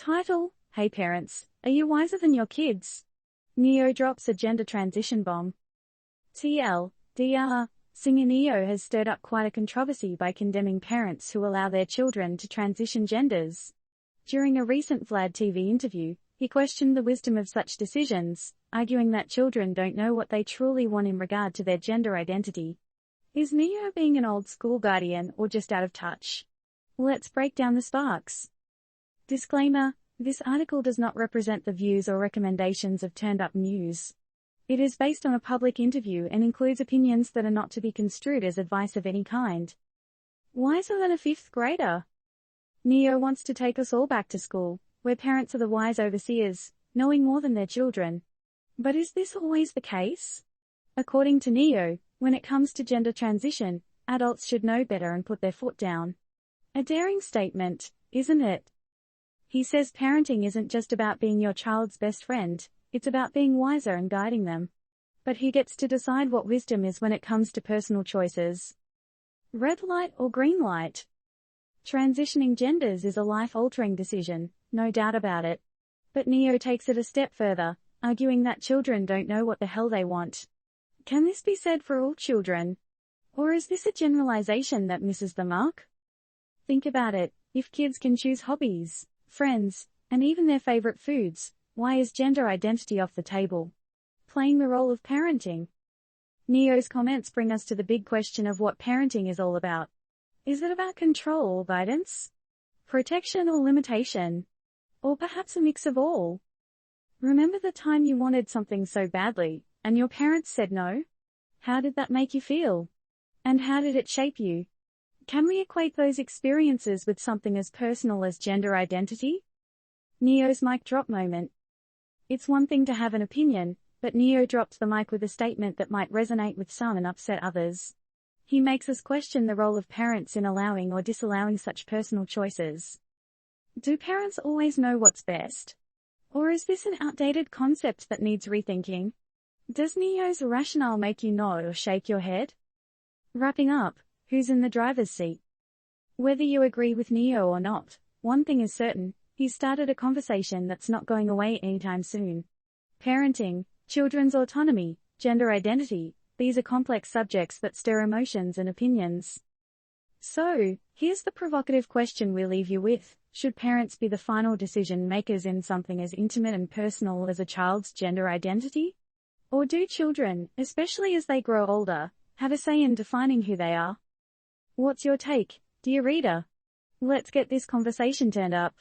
Title: Hey parents, are you wiser than your kids? Neo drops a gender transition bomb. TLDR, singer Neo has stirred up quite a controversy by condemning parents who allow their children to transition genders. During a recent Vlad TV interview, he questioned the wisdom of such decisions, arguing that children don't know what they truly want in regard to their gender identity. Is Neo being an old-school guardian or just out of touch? Let's break down the sparks. Disclaimer: this article does not represent the views or recommendations of Turned Up News. It is based on a public interview and includes opinions that are not to be construed as advice of any kind. Wiser than a fifth grader? Neo wants to take us all back to school, where parents are the wise overseers, knowing more than their children. But is this always the case? According to Neo, when it comes to gender transition, adults should know better and put their foot down. A daring statement, isn't it? He says parenting isn't just about being your child's best friend, it's about being wiser and guiding them. But who gets to decide what wisdom is when it comes to personal choices? Red light or green light? Transitioning genders is a life-altering decision, no doubt about it. But Neo takes it a step further, arguing that children don't know what the hell they want. Can this be said for all children? Or is this a generalization that misses the mark? Think about it: if kids can choose hobbies, friends, and even their favorite foods, why is gender identity off the table? Playing the role of parenting. Neo's comments bring us to the big question of what parenting is all about. Is it about control or guidance? Protection or limitation? Or perhaps a mix of all? Remember the time you wanted something so badly, and your parents said no? How did that make you feel? And how did it shape you? Can we equate those experiences with something as personal as gender identity? Neo's mic drop moment. It's one thing to have an opinion, but Neo drops the mic with a statement that might resonate with some and upset others. He makes us question the role of parents in allowing or disallowing such personal choices. Do parents always know what's best? Or is this an outdated concept that needs rethinking? Does Neo's rationale make you nod or shake your head? Wrapping up, who's in the driver's seat? Whether you agree with Neo or not, one thing is certain: he's started a conversation that's not going away anytime soon. Parenting, children's autonomy, gender identity, these are complex subjects that stir emotions and opinions. So, here's the provocative question we leave you with: should parents be the final decision makers in something as intimate and personal as a child's gender identity? Or do children, especially as they grow older, have a say in defining who they are? What's your take, dear reader? Let's get this conversation turned up.